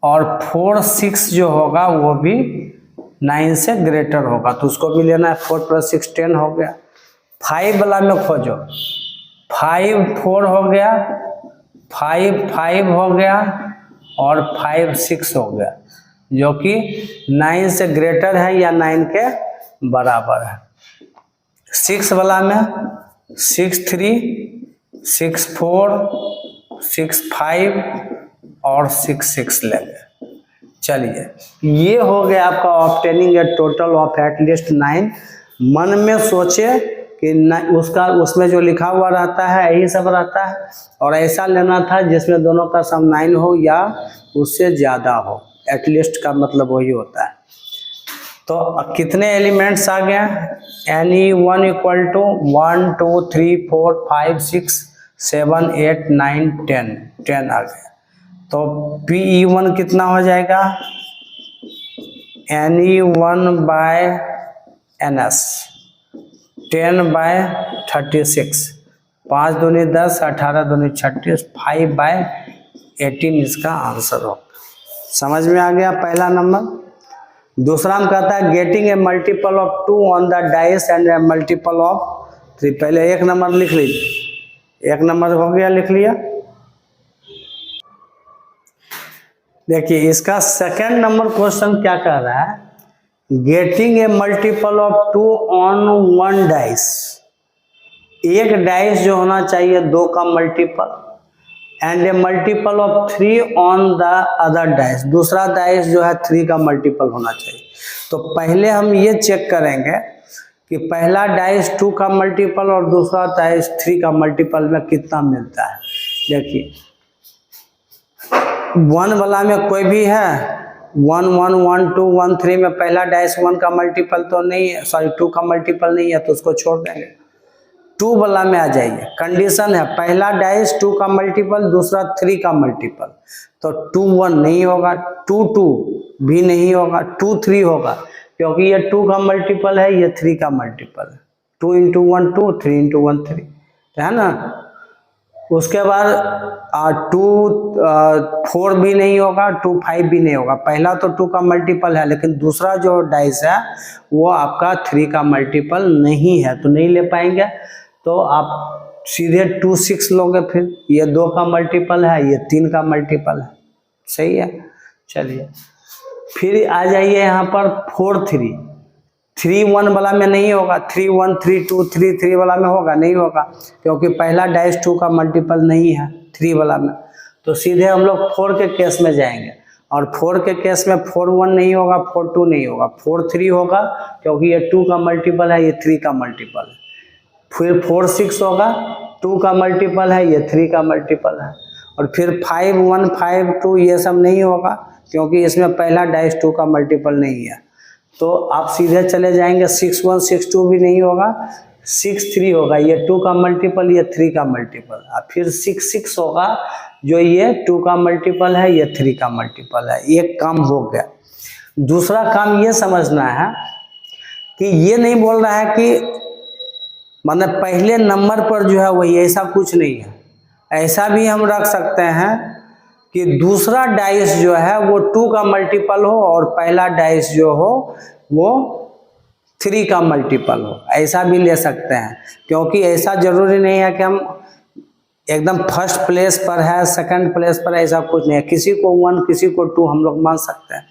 और 4 6 जो होगा वो भी 9 से ग्रेटर होगा, तो उसको भी लेना है। 4 + 6 10 हो गया। 5 वाला में खोजो, 5 4 हो गया, 5 5 हो गया और 5 6 हो गया, जो कि 9 से ग्रेटर है या 9 के बराबर है। 6 वाला में 6 3 6 4 6 5 और 6 6 लेंगे। चलिए, ये हो गया आपका obtaining A total of at least 9। मन में सोचे कि उसका उसमें जो लिखा हुआ रहता है यही सब रहता है, और ऐसा लेना था जिसमें दोनों का सम 9 हो या उससे ज़्यादा हो। एटलीस्ट का मतलब वही होता है। तो कितने एलिमेंट्स आ गए? Any1 इक्वल टू 1 2 3 4 5 6 7 8 9 10 10 आ गए। तो Pe1 कितना हो जाएगा? Any1 बाय NS 10 बाय 36, 5 दूनी 10, 18 दूनी 36, 5 बाय 18 इसका आंसर हो। समझ में आ गया पहला नंबर। दूसरा हम कहता है getting a multiple of 2 on the dice and A multiple of 3। पहले एक नंबर लिख लीजिए, एक नंबर हो गया, लिख लिया। देखिए इसका सेकंड नंबर क्वेश्चन क्या कह रहा है? Getting a multiple of 2 on 1 dice. एक डाइस जो होना चाहिए 2 का multiple, and A multiple of 3 on the other dice. दूसरा डाइस जो है 3 का मल्टीपल होना चाहिए। तो पहले हम ये चेक करेंगे कि पहला डाइस 2 का मल्टीपल और दूसरा डाइस 3 का मल्टीपल में कितना मिलता है। देखिए 1 वाला में कोई भी है 1 1 1 2 1 3 में पहला डाइस 1 का मल्टीपल तो नहीं है, सॉरी 2 का मल्टीपल नहीं है, तो उसको छोड़ देंगे। 2 वाला में आ जाइए, कंडीशन है पहला डाइस 2 का मल्टीपल, दूसरा 3 का मल्टीपल। तो 2 1 नहीं होगा, 2 2 भी नहीं होगा, 2 3 होगा, क्योंकि ये 2 का मल्टीपल है, ये 3 का मल्टीपल है। 2 × 1 2, 3 × 1 3, है ना। उसके बाद 2 4 भी नहीं होगा, 2 5 भी नहीं होगा। पहला तो 2 का मल्टीपल है, लेकिन दूसरा जो डाइस है वो आपका 3 का मल्टीपल नहीं है, तो नहीं ले पाएंगे। तो आप सीधे 2 6 लोगे, फिर ये 2 का मल्टीपल है, ये 3 का मल्टीपल है। सही है। चलिए फिर आ जाइए यहाँ पर 4 3। 3 1 वाला में नहीं होगा, 3 1 3 2 3 3 वाला में होगा, नहीं होगा, क्योंकि पहला डाइस 2 का मल्टीपल नहीं है 3 वाला में। तो सीधे हम लोग 4 के केस में जाएंगे, और 4 के केस में 4 1 नहीं होगा, 4 2 नहीं होगा, 4 3 होगा, क्योंकि ये 2 का मल्टीपल है, ये 3 का मल्टीपल है। फिर 4 6 होगा, 2 का मल्टीपल है, ये 3 का मल्टीपल है। और फिर 5 1 5 2 ये सब नहीं होगा, क्योंकि इसमें पहला डाइस 2 का मल्टीपल नहीं है। तो आप सीधे चले जाएंगे 6 1 6 2 भी नहीं होगा, 6 3 होगा, ये 2 का मल्टीपल, ये 3 का मल्टीपल। और फिर 6 6 होगा, जो ये 2 का मल्टीपल है, ये 3 का मल्टीपल है। एक काम हो गया। दूसरा काम ये समझना है कि ये नहीं बोल रहा है कि मतलब पहले नंबर पर जो है वही, ऐसा कुछ नहीं है। ऐसा भी हम रख सकते हैं कि दूसरा डाइस जो है वो 2 का मल्टीपल हो और पहला डाइस जो हो वो 3 का मल्टीपल हो, ऐसा भी ले सकते हैं। क्योंकि ऐसा जरूरी नहीं है कि हम एकदम फर्स्ट प्लेस पर है, सेकंड प्लेस पर, ऐसा कुछ नहीं है। किसी को 1 किसी को 2 हम लोग मान सकते हैं।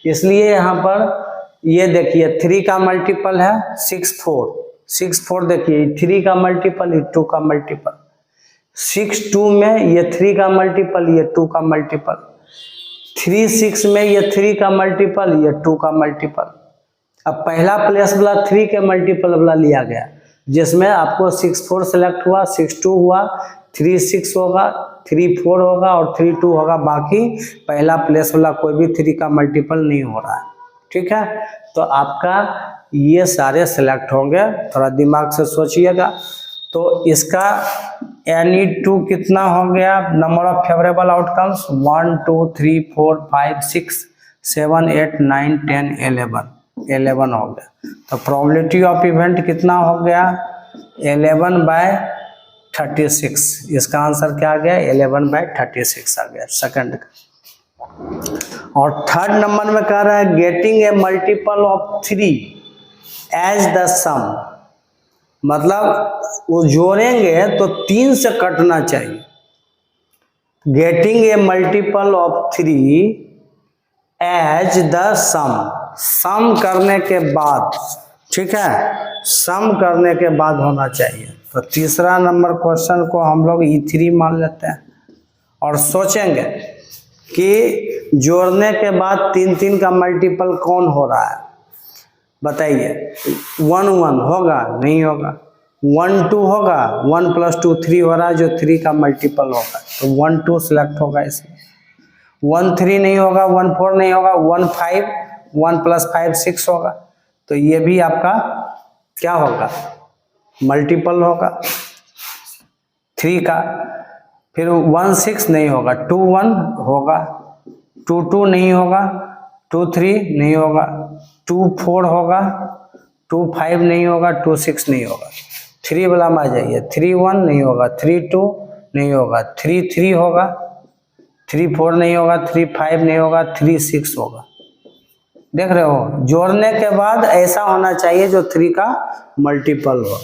इसलिए यहाँ पर ये देखिए 3 का मल्टीपल है 6 4, 6 4 देखिए 3 का मल्टीपल, ये 2 का मल्टीपल। 6 2 में ये 3 का मल्टीपल, ये 2 का मल्टीपल। 3 6 में ये 3 का मल्टीपल, ये 2 का मल्टीपल। अब पहला प्लेस वाला 3 के मल्टीपल वाला लिया गया, जिसमें आपको 6 4 सेलेक्ट हुआ, 6 2 हुआ, 3 6 होगा, 3 4 होगा और 3 2 होगा। बाकी पहला प्लेस वाला कोई भी 3 का मल्टीपल नहीं हो रहा है। ठीक है, तो आपका ये सारे सेलेक्ट होंगे, थोड़ा दिमाग से सोचिएगा। तो इसका Any2 कितना हो गया? नंबर ऑफ फेवरेबल आउटकम्स 1 2 3 4 5 6 7 8 9 10 11 हो गया। तो प्रोबेबिलिटी ऑफ इवेंट कितना हो गया? 11/36। इसका आंसर क्या आ गया? 11/36 आ गया सेकंड का। और थर्ड नंबर में कह रहा है getting a multiple of 3 as the sum, मतलब वो जोड़ेंगे तो 3 से कटना चाहिए। Getting a multiple of 3 as the sum, sum करने के बाद ठीक है, सम करने के बाद होना चाहिए। तो तीसरा नंबर क्वेश्चन को हम लोग E3 मान लेते हैं और सोचेंगे कि जोड़ने के बाद 3 का मल्टीपल कौन हो रहा है, बताइए। 1 1 होगा, नहीं होगा। 1 2 होगा, 1 + 2 3 हो रहा है, जो 3 का मल्टीपल होगा, तो 1 2 सिलेक्ट होगा इसमें। 1 3 नहीं होगा, 1 4 नहीं होगा, 1 5, 1 + 5 6 होगा, तो ये भी आपका क्या होगा, मल्टीपल होगा 3 का। फिर 1 6 नहीं होगा, 2 1 होगा, 2 2 नहीं होगा, 2 3 नहीं होगा, 2 4 होगा, 2 5 नहीं होगा, 2 6 नहीं होगा। 3 वाला में आ जाइए, 3 1 नहीं होगा, 3 2 नहीं होगा, 3 3 होगा, 3 4 नहीं होगा, 3 5 नहीं होगा, 3 6 होगा। देख रहे हो, जोड़ने के बाद ऐसा होना चाहिए जो 3 का मल्टीपल हो।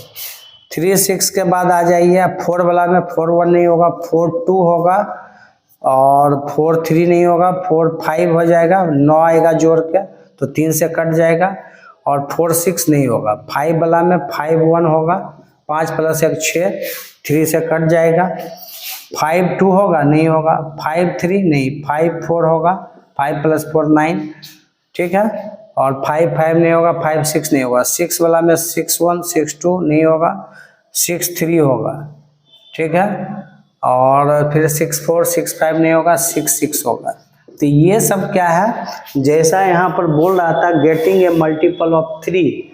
3 6 के बाद आ जाइए 4 वाला में, 4 1 नहीं होगा, 4 2 होगा, और 4 3 नहीं होगा, 4 5 हो जाएगा, 9 आएगा जोड़ के, तो 3 से कट जाएगा, और 4 6 नहीं होगा। 5 वाला में 5 1 होगा, 5 + 1 6, 3 से कट जाएगा। 5 2 होगा, नहीं होगा। 5 3 नहीं, 5 4 होगा, 5 + 4 9, ठीक है। और 5 5 नहीं होगा, 5 6 नहीं होगा। 6 वाला में 6 1 6 2 नहीं होगा, 6 3 होगा, ठीक है। और फिर 6 4 6 5 नहीं होगा, 6 6 होगा। तो ये सब क्या है, जैसा यहाँ पर बोल रहा था, getting a multiple of 3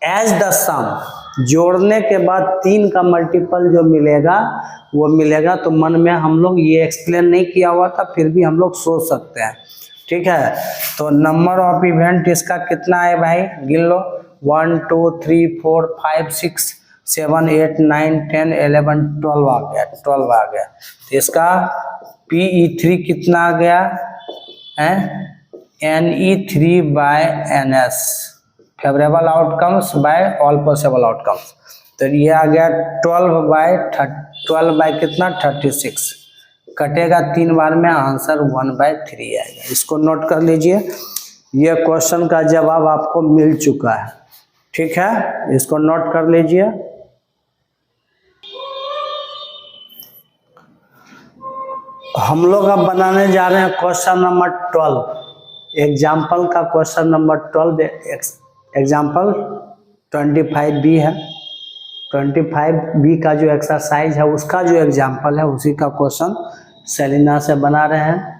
as the sum, जोड़ने के बाद 3 का मल्टीपल जो मिलेगा वो मिलेगा। तो मन में हम लोग ये एक्सप्लेन नहीं किया हुआ था, फिर भी हम लोग सोच सकते हैं, ठीक है। तो नंबर ऑफ इवेंट इसका कितना है भाई, गिन लो। 1 2 3 4 5 6 7 8 9 10 11 12 आ गया, 12 आ गया। तो इसका PE3 कितना आ गया है, NE3/NS, favourable outcomes by all possible outcomes. तो ये आ गया 12 बाय कितना, 36, कटेगा 3 बार में, आंसर 1/3 आएगा। इसको नोट कर लीजिए, ये क्वेश्चन का जवाब आपको मिल चुका है, ठीक है, इसको नोट कर लीजिए। हम लोग अब बनाने जा रहे हैं क्वेश्चन नंबर 12, एग्जाम्पल का क्वेश्चन नंबर 12, एग्जाम्पल 25B है। 25B का जो एक्सरसाइज है उसका जो एग्जाम्पल है उसी का क्वेश्चन सेलिना से बना रहे हैं।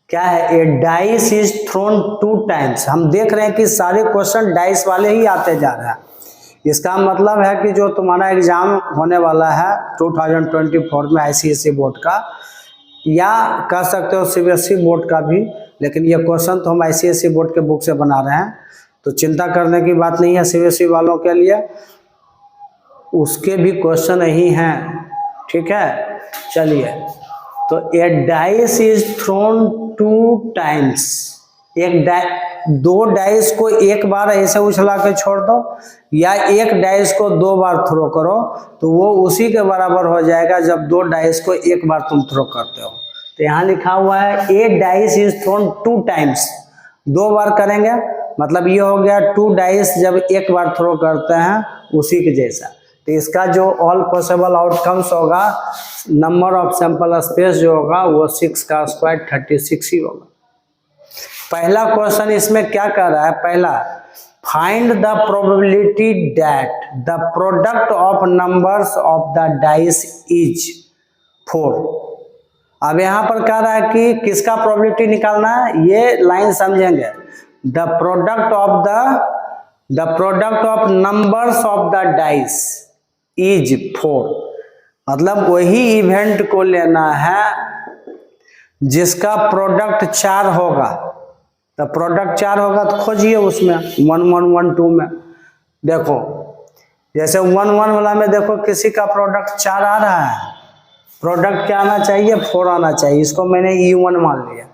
क्या है, ए डाइस इज थ्रोन 2 टाइम्स। हम देख रहे हैं कि सारे क्वेश्चन डाइस वाले ही आते जा रहे हैं। इसका मतलब है कि जो तुम्हारा एग्जाम होने वाला है 2024 में ICSE बोर्ड का, या कह सकते हो CBSE बोर्ड का भी, लेकिन ये क्वेश्चन तो हम ICSE बोर्ड के बुक से बना रहे हैं, तो चिंता करने की बात नहीं है CBSE वालों के लिए, उसके भी क्वेश्चन यही हैं, ठीक है। चलिए, तो ए डाइस इज थ्रोन 2 टाइम्स, दो डाइस को एक बार ऐसे उछला के छोड़ दो, या एक डाइस को 2 बार थ्रो करो, तो वो उसी के बराबर हो जाएगा जब 2 डाइस को एक बार तुम थ्रो करते हो। तो यहाँ लिखा हुआ है ए डाइस इज थ्रोन 2 टाइम्स, 2 बार करेंगे, मतलब ये हो गया 2 डाइस जब एक बार थ्रो करते हैं उसी के जैसा। तो इसका जो ऑल पॉसिबल आउटकम्स होगा, नंबर ऑफ सैंपल स्पेस जो होगा वो 6 का स्क्वायर 36 ही होगा। पहला क्वेश्चन इसमें क्या कर रहा है, पहला find the probability that the product of numbers of the dice is 4। अब यहाँ पर कह रहा है कि किसका प्रोबेबिलिटी निकालना है, ये लाइन समझेंगे। The product of numbers of the dice is 4, मतलब वही इवेंट को लेना है जिसका प्रोडक्ट 4 होगा। तो प्रोडक्ट 4 होगा तो खोजिए उसमें 1 1 1 2 में। देखो जैसे 1 1 वाला में देखो किसी का प्रोडक्ट 4 आ रहा है, प्रोडक्ट क्या आना चाहिए, 4 आना चाहिए, इसको मैंने E1 मान लिया।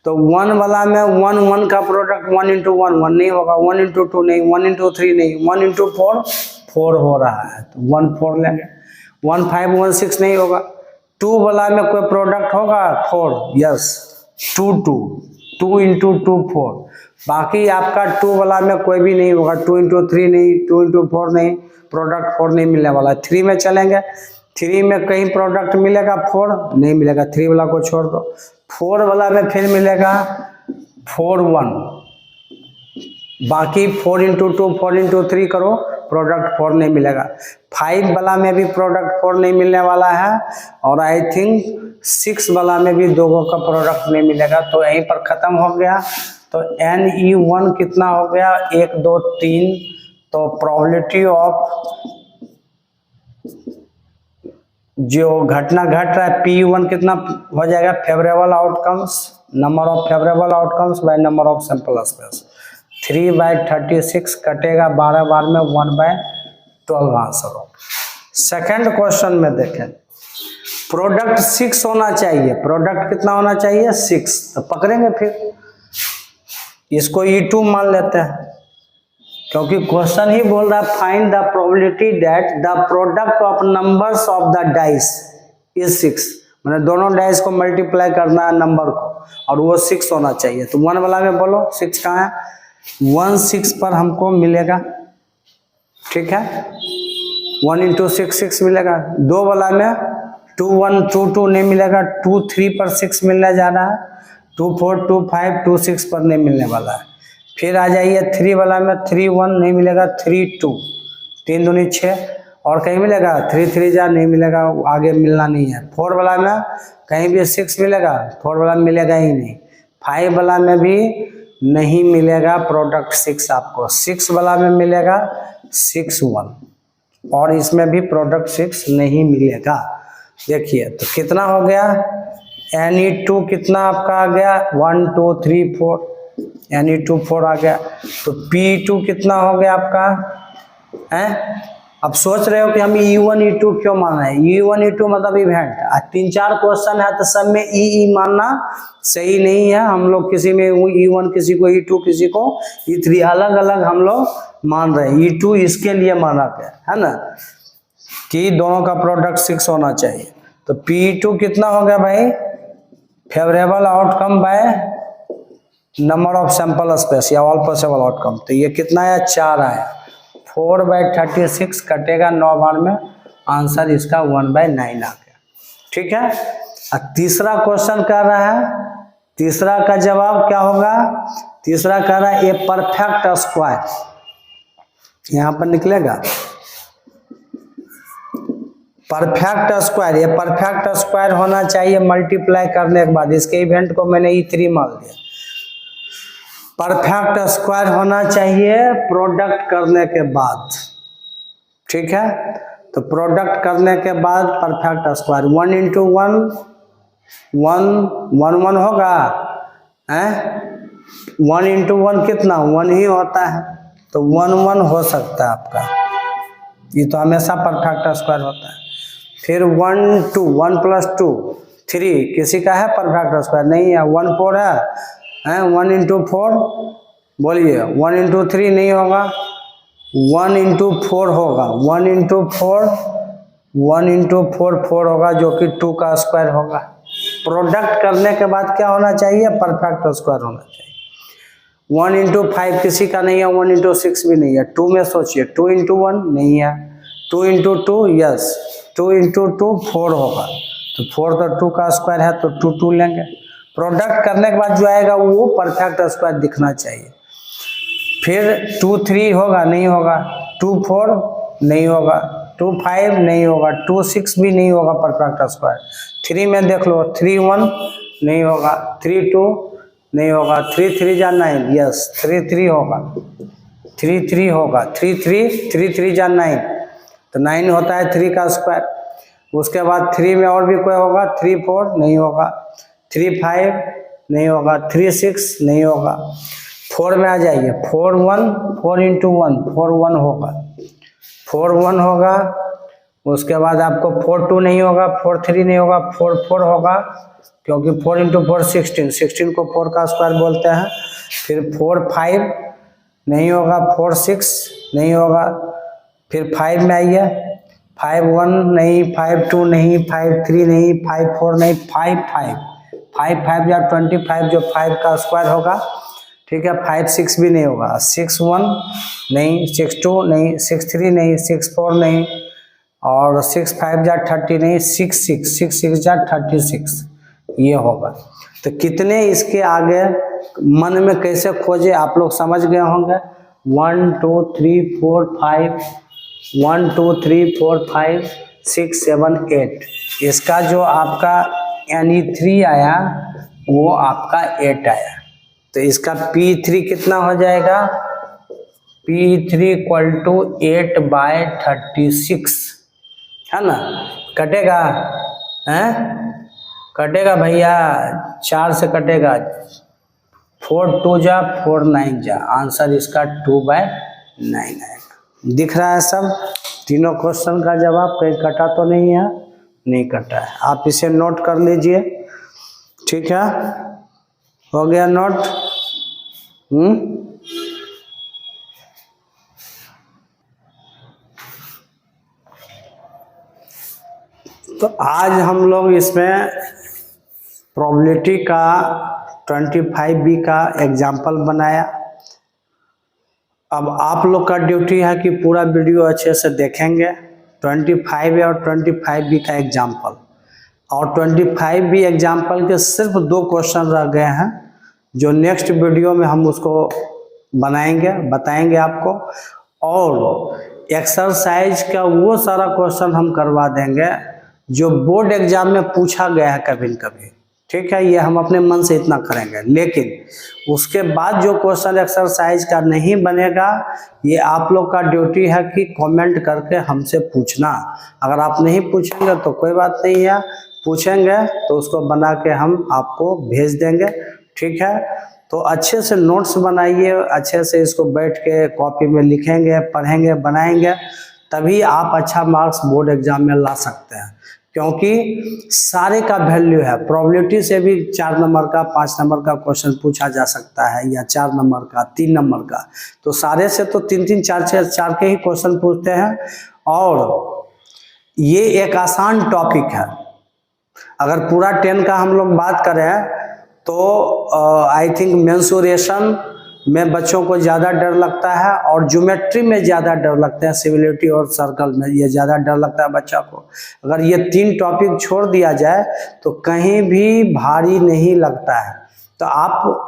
तो 1 वाला में 1 1 का प्रोडक्ट 1 × 1 1 नहीं होगा, 1 × 2 नहीं, 1 × 3 नहीं, 1 × 4 4 हो रहा है, तो 1 4 लेंगे। 1 5 1 6 नहीं होगा। 2 वाला में कोई प्रोडक्ट होगा 4, यस, 2 2 2 × 2 4, बाकी आपका 2 वाला में कोई भी नहीं होगा, 2 इंटू 3 नहीं, 2 इंटू 4 नहीं, प्रोडक्ट 4 नहीं मिलने वाला। 3 में चलेंगे, 3 में कहीं प्रोडक्ट मिलेगा 4 नहीं मिलेगा, 3 वाला को छोड़ दो। 4 वाला में फिर मिलेगा 4 1, बाकी 4 इंटू 2 4 इंटू 3 करो, प्रोडक्ट 4 नहीं मिलेगा। 5 वाला में भी प्रोडक्ट 4 नहीं मिलने वाला है, और आई थिंक 6 वाला में भी 2 का प्रोडक्ट नहीं मिलेगा। तो यहीं पर खत्म हो गया। तो Ne1 कितना हो गया, 1 2 3। तो प्रोबेबिलिटी ऑफ जो घटना घट रहा है P1 कितना हो जाएगा, favourable outcomes, number of favourable outcomes by number of sample space. 3/36 कटेगा 12 बार में, 1/12 आंसर हो। सेकंड क्वेश्चन में देखें, प्रोडक्ट 6 होना चाहिए, प्रोडक्ट कितना होना चाहिए 6। तो पकड़ेंगे, फिर इसको E2 मान लेते हैं, क्योंकि क्वेश्चन ही बोल रहा है find the probability that the product of numbers of the dice is 6। मैंने दोनों डाइस को मल्टीप्लाई करना है नंबर को, और वो 6 होना चाहिए। तो 1 वाला में बोलो 6 कहाँ है, 1 6 पर हमको मिलेगा, ठीक है, 1 इंटू 6 6 मिलेगा। 2 वाला में 2 1 2 2 नहीं मिलेगा, 2 3 पर 6 मिलने जा रहा है, 2 4 2 5 2 6 पर नहीं मिलने वाला है। फिर आ जाइए 3 वाला में 3 1 नहीं मिलेगा, 3 2 3 दूनी 6, और कहीं मिलेगा 3 3 जा नहीं मिलेगा, आगे मिलना नहीं है। 4 वाला में कहीं भी 6 मिलेगा, 4 वाला में मिलेगा ही नहीं। 5 वाला में भी नहीं मिलेगा प्रोडक्ट 6 आपको, 6 वाला में मिलेगा 6 1, और इसमें भी प्रोडक्ट 6 नहीं मिलेगा। देखिए तो कितना हो गया, Ne2 कितना आपका आ गया, 1 2 3 4, Ne2 4 आ गया। तो P2 कितना हो गया आपका है। अब सोच रहे हो कि हम E1 E2 क्यों माना है, E1 E2 मतलब इवेंट। 3-4 क्वेश्चन है तो सब में E मानना सही नहीं है। हम लोग किसी में E1, किसी को E2, किसी को E3, अलग अलग हम लोग मान रहे हैं। E2 इसके लिए माना गया है ना, कि दोनों का प्रोडक्ट 6 होना चाहिए। तो P2 कितना हो गया भाई, favourable outcome by number of sample space या ऑल पॉसिबल आउटकम। तो ये कितना है, 4 आया, 4/36 कटेगा 9 बार में, आंसर इसका 1/9 आ गया, ठीक है। अब तीसरा क्वेश्चन कर रहा है, तीसरा का जवाब क्या होगा, तीसरा कह रहा है ए परफेक्ट स्क्वायर, यहां पर निकलेगा परफेक्ट स्क्वायर। ये परफेक्ट स्क्वायर होना चाहिए मल्टीप्लाई करने के बाद, इसके इवेंट को मैंने E3 मान लिया। परफेक्ट स्क्वायर होना चाहिए प्रोडक्ट करने के बाद, ठीक है। तो प्रोडक्ट करने के बाद परफेक्ट स्क्वायर, 1 इंटू 1 1 1 1 होगा, 1 इंटू 1 कितना 1 ही होता है, तो 1 1 हो सकता है आपका, ये तो हमेशा परफेक्ट स्क्वायर होता है। फिर 1 2 1 प्लस 2 3, किसी का है परफेक्ट स्क्वायर नहीं है। 1 4 है, 1 इंटू 4 बोलिए, 1 इंटू 3 नहीं होगा, 1 इंटू 4 होगा, 1 इंटू 4 1 इंटू 4 4 होगा, जो कि 2 का स्क्वायर होगा। प्रोडक्ट करने के बाद क्या होना चाहिए, परफेक्ट स्क्वायर होना चाहिए। 1 इंटू 5 किसी का नहीं है, 1 इंटू 6 भी नहीं है। 2 में सोचिए, 2 इंटू 1 नहीं है, 2 इंटू 2 यस, 2 इंटू 2 4 होगा, तो 4 तो 2 का स्क्वायर है, तो 2 2 लेंगे। प्रोडक्ट करने के बाद जो आएगा वो परफेक्ट स्क्वायर दिखना चाहिए। फिर 2 3 होगा नहीं होगा, 2 4 नहीं होगा, 2 5 नहीं होगा, 2 6 भी नहीं होगा परफेक्ट स्क्वायर। 3 में देख लो, 3 1 नहीं होगा, 3 2 नहीं होगा, 3 3 जा 9 यस, 3 3 होगा, 3 3 होगा, 3 3 जा 9, तो 9 होता है 3 का स्क्वायर। उसके बाद 3 में और भी कोई होगा, 3 4 नहीं होगा, 3 5 नहीं होगा, 3 6 नहीं होगा। 4 में आ जाइए, 4 1 4 इंटू 1 4 1 होगा, 4 1 होगा। उसके बाद आपको 4 2 नहीं होगा, 4 3 नहीं होगा, 4 4 होगा, क्योंकि 4 इंटू 4 16, 16 को 4 का स्क्वायर बोलते हैं। फिर 4 5 नहीं होगा, 4 6 नहीं होगा। फिर 5 में आइए, 5 1 नहीं, 5 2 नहीं, 5 3 नहीं, 5 4 नहीं, 5 5 5 5 या 25, जो 5 का स्क्वायर होगा, ठीक है, 5 6 भी नहीं होगा, 6 1 नहीं, 6 2 नहीं, 6 3 नहीं, 6 4 नहीं, और 6 5 जा 30 नहीं, 6 6 6 6 जा 36 ये होगा। तो कितने इसके आगे मन में कैसे खोजे आप लोग समझ गए होंगे। 1 2 3 4 5 1 2 3 4 5 6 7 8 इसका जो आपका यानी 3 आया वो आपका 8 आया। तो इसका P3 कितना हो जाएगा, P3 इक्वल टू 8/36 है ना। कटेगा हैं, कटेगा भैया, 4 से कटेगा, 4 2 जा 4 9 जा, आंसर इसका 2/9 आएगा। दिख रहा है सब, तीनों क्वेश्चन का जवाब कहीं कटा तो नहीं है, नहीं कटा है। आप इसे नोट कर लीजिए, ठीक है, हो गया नोट। तो आज हम लोग इसमें प्रोबेबिलिटी का 25B का एग्जाम्पल बनाया। अब आप लोग का ड्यूटी है कि पूरा वीडियो अच्छे से देखेंगे। 25A और 25B का एग्जाम्पल, और 25B एग्जाम्पल के सिर्फ 2 क्वेश्चन रह गए हैं, जो नेक्स्ट वीडियो में हम उसको बनाएंगे, बताएंगे आपको। और एक्सरसाइज का वो सारा क्वेश्चन हम करवा देंगे जो बोर्ड एग्जाम में पूछा गया है कभी न कभी, ठीक है। ये हम अपने मन से इतना करेंगे, लेकिन उसके बाद जो क्वेश्चन एक्सरसाइज का नहीं बनेगा, ये आप लोग का ड्यूटी है कि कमेंट करके हमसे पूछना। अगर आप नहीं पूछेंगे तो कोई बात नहीं है, पूछेंगे तो उसको बना के हम आपको भेज देंगे, ठीक है। तो अच्छे से नोट्स बनाइए, अच्छे से इसको बैठ के कॉपी में लिखेंगे, पढ़ेंगे, बनाएंगे, तभी आप अच्छा मार्क्स बोर्ड एग्जाम में ला सकते हैं। क्योंकि सारे का वैल्यू है, प्रोबेबिलिटी से भी 4 नंबर का 5 नंबर का क्वेश्चन पूछा जा सकता है, या 4 नंबर का 3 नंबर का। तो सारे से तो 3 4 के ही क्वेश्चन पूछते हैं, और ये एक आसान टॉपिक है। अगर पूरा 10 का हम लोग बात करें तो आई थिंक मेंसुरेशन में बच्चों को ज़्यादा डर लगता है, और ज्योमेट्री में ज़्यादा डर लगता है, सिमिलरिटी और सर्कल में ये ज़्यादा डर लगता है बच्चा को। अगर ये 3 टॉपिक छोड़ दिया जाए तो कहीं भी भारी नहीं लगता है। तो आप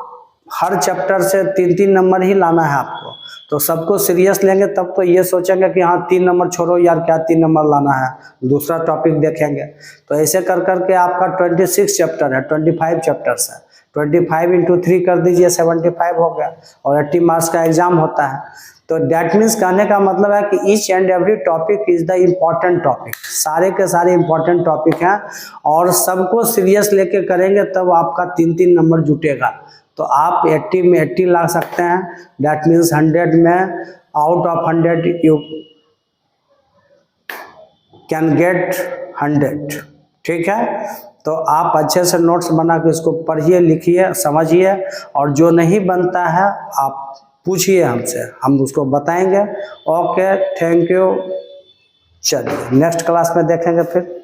हर चैप्टर से 3 नंबर ही लाना है आपको। तो सबको सीरियस लेंगे तब तो ये सोचेंगे कि हाँ 3 नंबर छोड़ो यार, क्या 3 नंबर लाना है, दूसरा टॉपिक देखेंगे। तो ऐसे कर करके आपका 26 चैप्टर है, 25 चैप्टर्स है, 25 × 3 कर दीजिए, 75 हो गया, और 80 मार्क्स का एग्जाम होता है। तो डैट मीन्स कहने का मतलब है कि each and every topic is the important topic, सारे के सारे इम्पॉर्टेंट टॉपिक हैं, और सबको सीरियस लेके करेंगे तब आपका 3 नंबर जुटेगा। तो आप 80 में 80 ला सकते हैं, डैट मीन्स 100 में out of 100 you can get 100, ठीक है। तो आप अच्छे से नोट्स बना के इसको पढ़िए, लिखिए, समझिए, और जो नहीं बनता है आप पूछिए हमसे, हम उसको बताएंगे। Okay, thank you. चलिए नेक्स्ट क्लास में देखेंगे फिर।